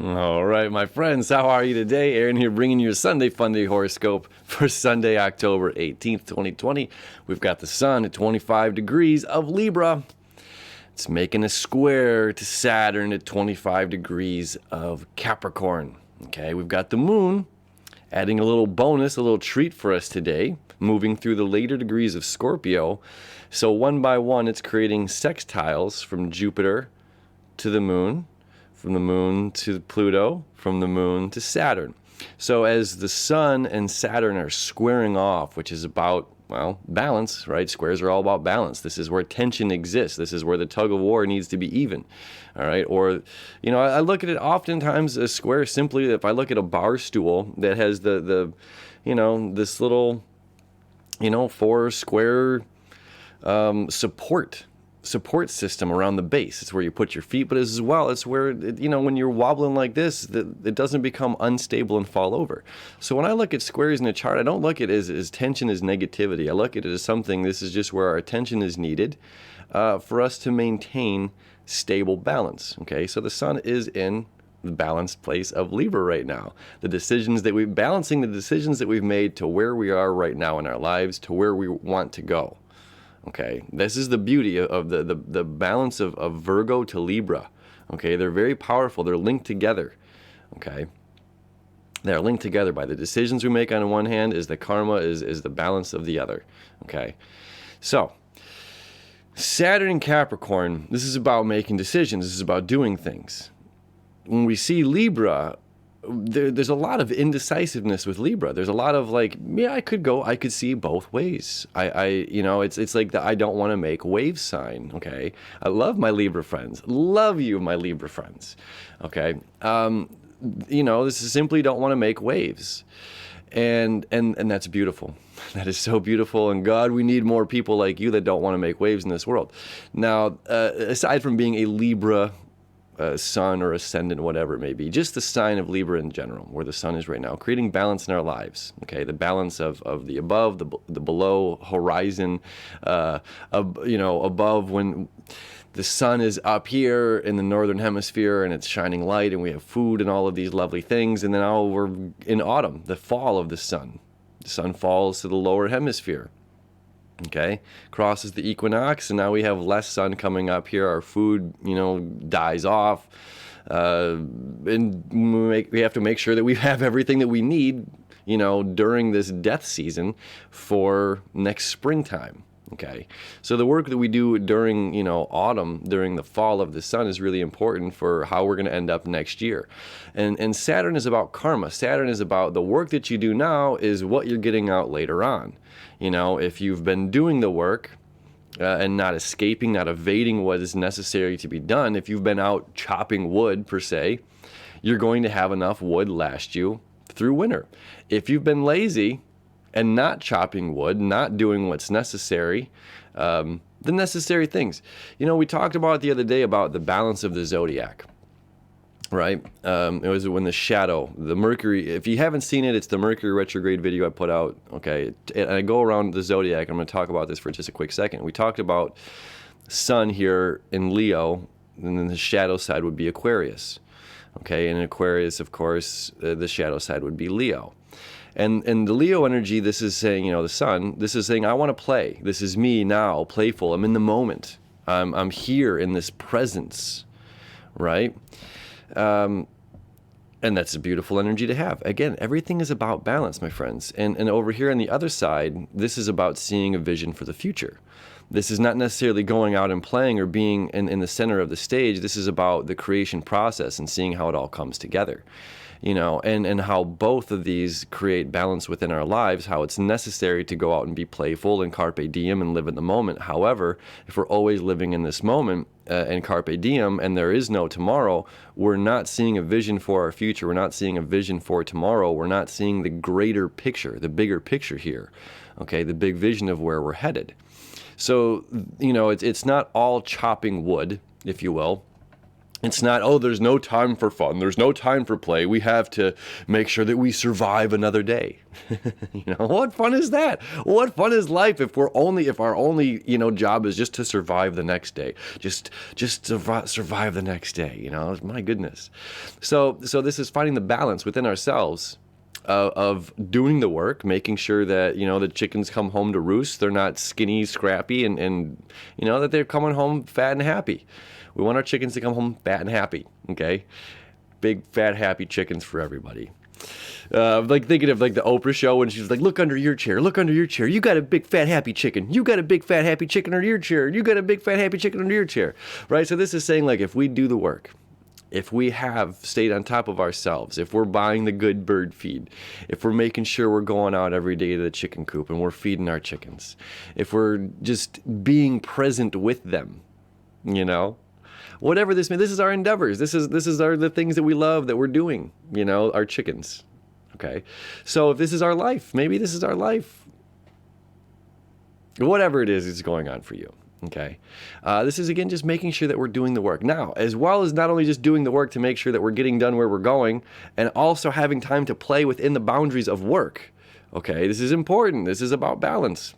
All right, my friends, how are you today? Aaron here bringing you a Sunday Fun Day horoscope for Sunday, October 18th, 2020. We've got the sun at 25 degrees of Libra. It's making a square to Saturn at 25 degrees of Capricorn. Okay, we've got the moon adding a little bonus, a little treat for us today, moving through the later degrees of Scorpio. So one by one, it's creating sextiles from Jupiter to the moon, from the moon to Pluto, from the moon to Saturn. So as the sun and Saturn are squaring off, which is about, well, balance, right? Squares are all about balance. This is where tension exists. This is where the tug of war needs to be even, all right? Or, you know, I look at it oftentimes as square simply, if I look at a bar stool that has the you know, this little, you know, four square support system around the base. It's where you put your feet, but as well, it's where, you know, when you're wobbling like this, it doesn't become unstable and fall over. So when I look at squares in a chart, I don't look at it as tension as negativity. I look at it as something, this is just where our attention is needed for us to maintain stable balance. Okay, so the sun is in the balanced place of Libra right now. Balancing the decisions that we've made to where we are right now in our lives, to where we want to go. Okay, this is the beauty of the balance of Virgo to Libra. Okay, they're very powerful. They're linked together. Okay, they're linked together by the decisions we make on one hand is the karma is the balance of the other. Okay, so Saturn in Capricorn, this is about making decisions. This is about doing things. When we see Libra, there's a lot of indecisiveness with Libra. There's a lot of like, yeah, I could see both ways. You know, it's like the I don't want to make wave sign. Okay, I love my Libra friends. Love you, my Libra friends. Okay, you know, this is simply don't want to make waves, and that's beautiful. That is so beautiful. And God, we need more people like you that don't want to make waves in this world. Now, aside from being a Libra sun or ascendant, whatever it may be, just the sign of Libra in general, where the sun is right now, creating balance in our lives. Okay, the balance of the above, the below horizon, you know, above when the sun is up here in the northern hemisphere and it's shining light and we have food and all of these lovely things, and then now we're in autumn, the fall of the sun. The sun falls to the lower hemisphere. Okay, crosses the equinox, and now we have less sun coming up here. Our food, you know, dies off, and we have to make sure that we have everything that we need, you know, during this death season for next springtime. Okay, so the work that we do during, you know, autumn, during the fall of the sun is really important for how we're going to end up next year. And Saturn is about karma. Saturn is about the work that you do now is what you're getting out later on. You know, if you've been doing the work and not escaping, not evading what is necessary to be done, if you've been out chopping wood, per se, you're going to have enough wood last you through winter. If you've been lazy and not chopping wood, not doing what's necessary, the necessary things. You know, we talked about the other day about the balance of the zodiac. Right? It was when the shadow, the Mercury, if you haven't seen it, it's the Mercury retrograde video I put out. Okay. And I go around the zodiac. I'm going to talk about this for just a quick second. We talked about sun here in Leo, and then the shadow side would be Aquarius. Okay. And in Aquarius, of course, the shadow side would be Leo. And the Leo energy, this is saying, you know, the sun, this is saying, I want to play. This is me now, playful. I'm in the moment. I'm here in this presence. Right? And that's a beautiful energy to have. Again, everything is about balance, my friends. And over here on the other side, this is about seeing a vision for the future. This is not necessarily going out and playing or being in the center of the stage. This is about the creation process and seeing how it all comes together. You know, and how both of these create balance within our lives, how it's necessary to go out and be playful and carpe diem and live in the moment. However, if we're always living in this moment and carpe diem and there is no tomorrow, we're not seeing a vision for our future. We're not seeing a vision for tomorrow. We're not seeing the greater picture, the bigger picture here, okay, the big vision of where we're headed. So, you know, it's not all chopping wood, if you will. It's not, oh, there's no time for fun. There's no time for play. We have to make sure that we survive another day. What fun is that? What fun is life if our only, job is just to survive the next day, just survive the next day, my goodness. So this is finding the balance within ourselves of doing the work, making sure that, the chickens come home to roost. They're not skinny, scrappy, and that they're coming home fat and happy. We want our chickens to come home fat and happy, okay? Big, fat, happy chickens for everybody. Like thinking of like the Oprah show when she's like, look under your chair, look under your chair. You got a big, fat, happy chicken. You got a big, fat, happy chicken under your chair. You got a big, fat, happy chicken under your chair, right? So this is saying like if we do the work, if we have stayed on top of ourselves, if we're buying the good bird feed, if we're making sure we're going out every day to the chicken coop and we're feeding our chickens, if we're just being present with them, whatever this means, this is our endeavors. This is the things that we love that we're doing, our chickens. Okay. So if this is our life, maybe this is our life. Whatever it is going on for you. Okay. This is, again, just making sure that we're doing the work. Now, as well as not only just doing the work to make sure that we're getting done where we're going, and also having time to play within the boundaries of work. Okay. This is important. This is about balance.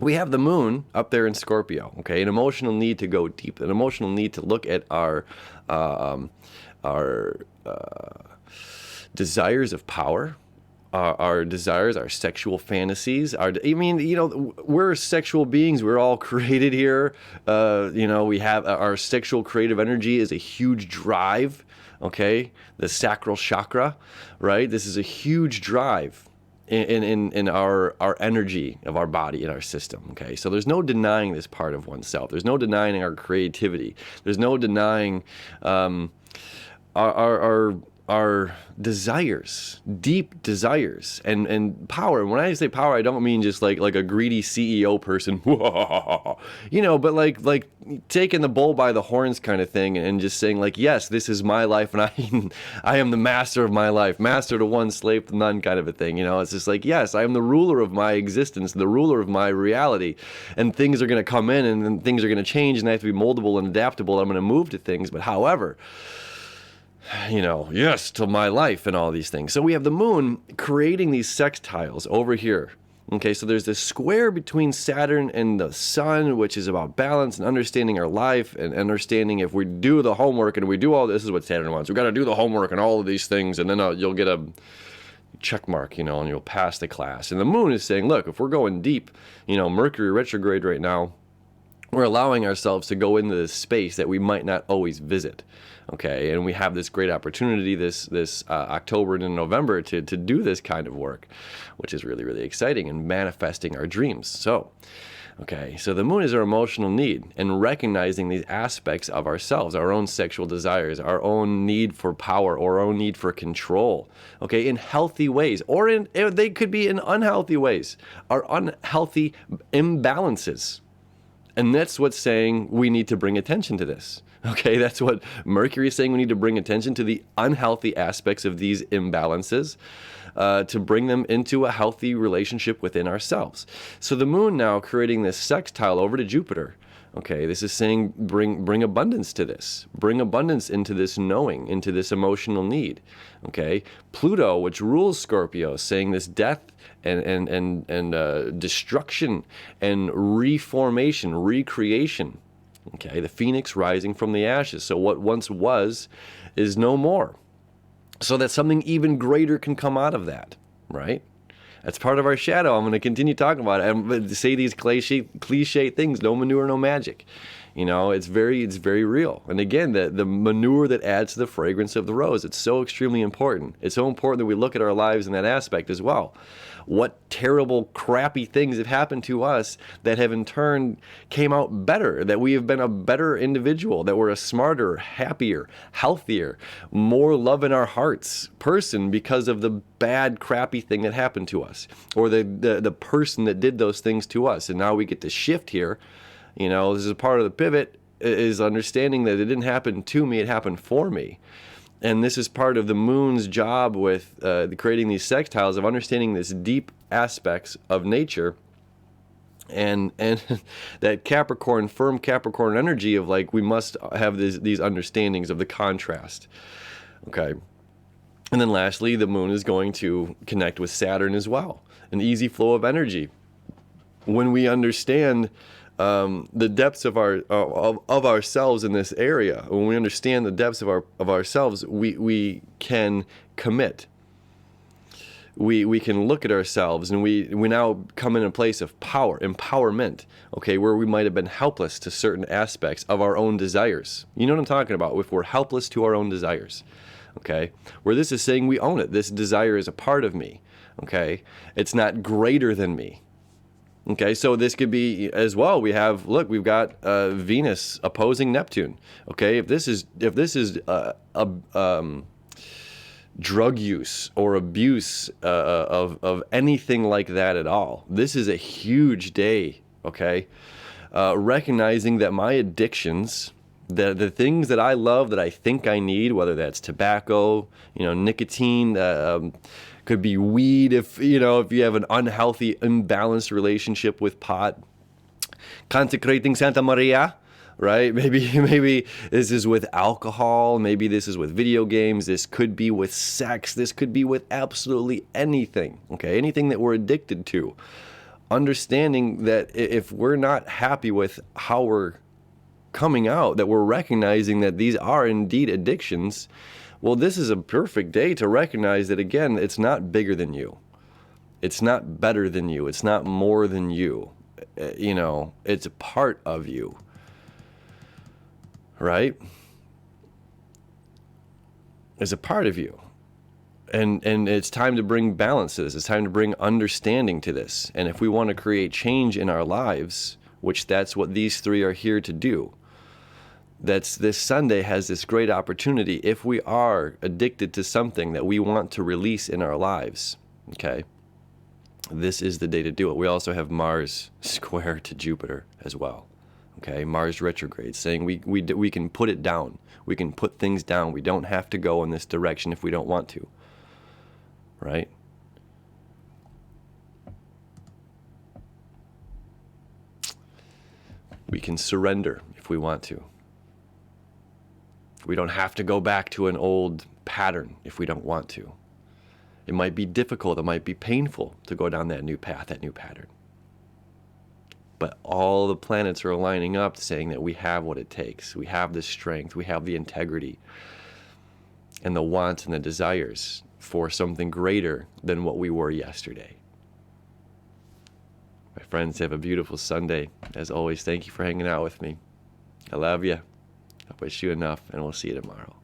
We have the moon up there in Scorpio, okay? An emotional need to go deep, an emotional need to look at our desires of power, our desires, our sexual fantasies. We're sexual beings. We're all created here. We have our sexual creative energy is a huge drive, okay? The sacral chakra, right? This is a huge drive in our energy of our body, in our system, okay? So there's no denying this part of oneself. There's no denying our creativity. There's no denying our desires, deep desires, and power. And when I say power, I don't mean just like a greedy CEO person, but like taking the bull by the horns kind of thing, and just saying like, yes, this is my life, and I am the master of my life, master to one, slave to none kind of a thing. It's just like, yes, I am the ruler of my existence, the ruler of my reality, and things are going to come in, and then things are going to change, and I have to be moldable and adaptable. And I'm going to move to things, but however, yes to my life and all these things. So we have the moon creating these sextiles over here. Okay, so there's this square between Saturn and the sun, which is about balance and understanding our life and understanding if we do the homework and we do all this is what Saturn wants. We got to do the homework and all of these things, and then you'll get a check mark, and you'll pass the class. And the moon is saying, look, if we're going deep, Mercury retrograde right now, we're allowing ourselves to go into this space that we might not always visit. Okay, and we have this great opportunity this October and November to do this kind of work, which is really, really exciting, and manifesting our dreams. So the moon is our emotional need, and recognizing these aspects of ourselves, our own sexual desires, our own need for power, or our own need for control, okay, in healthy ways, or they could be in unhealthy ways, our unhealthy imbalances. And that's what's saying we need to bring attention to this. Okay, that's what Mercury is saying. We need to bring attention to the unhealthy aspects of these imbalances to bring them into a healthy relationship within ourselves. So the moon now creating this sextile over to Jupiter. Okay, this is saying bring abundance to this. Bring abundance into this knowing, into this emotional need. Okay, Pluto, which rules Scorpio, saying this death and destruction and reformation, recreation. Okay, the phoenix rising from the ashes. So what once was is no more. So that something even greater can come out of that, right? That's part of our shadow. I'm going to continue talking about it. I'm going to say these cliche things, no manure, no magic. It's very real. And again, the manure that adds to the fragrance of the rose, it's so extremely important. It's so important that we look at our lives in that aspect as well. What terrible, crappy things have happened to us that have in turn came out better, that we have been a better individual, that we're a smarter, happier, healthier, more love in our hearts person because of the bad, crappy thing that happened to us, or the person that did those things to us. And now we get to shift here. This is a part of the pivot, is understanding that it didn't happen to me, it happened for me. And this is part of the moon's job with creating these sextiles, of understanding these deep aspects of nature And that Capricorn, firm Capricorn energy of like, we must have these understandings of the contrast. Okay. And then lastly, the moon is going to connect with Saturn as well. An easy flow of energy. When we understand the depths of ourselves in this area, when we understand the depths of ourselves, we can commit. We can look at ourselves, and we now come in a place of power, empowerment, okay, where we might have been helpless to certain aspects of our own desires. You know what I'm talking about? If we're helpless to our own desires, okay, where this is saying we own it. This desire is a part of me, okay? It's not greater than me. Okay, so this could be as well. We've got Venus opposing Neptune. Okay, if this is drug use or abuse of anything like that at all, this is a huge day. Okay, recognizing that my addictions, the things that I love, that I think I need, whether that's tobacco, nicotine, could be weed, if you have an unhealthy, imbalanced relationship with pot, consecrating Santa Maria, right? Maybe this is with alcohol, maybe this is with video games, this could be with sex, this could be with absolutely anything, okay? Anything that we're addicted to. Understanding that if we're not happy with how we're coming out, that we're recognizing that these are indeed addictions, well, this is a perfect day to recognize that, again, it's not bigger than you. It's not better than you. It's not more than you. It's a part of you. Right? It's a part of you. And it's time to bring balance to this. It's time to bring understanding to this. And if we want to create change in our lives, which that's what these three are here to do, this Sunday has this great opportunity. If we are addicted to something that we want to release in our lives, okay, this is the day to do it. We also have Mars square to Jupiter as well. Okay, Mars retrograde, saying we can put it down. We can put things down. We don't have to go in this direction if we don't want to. Right? We can surrender if we want to. We don't have to go back to an old pattern if we don't want to. It might be difficult, it might be painful to go down that new path, that new pattern. But all the planets are lining up saying that we have what it takes. We have the strength, we have the integrity, and the wants and the desires for something greater than what we were yesterday. My friends, have a beautiful Sunday. As always, thank you for hanging out with me. I love you. I wish you enough, and we'll see you tomorrow.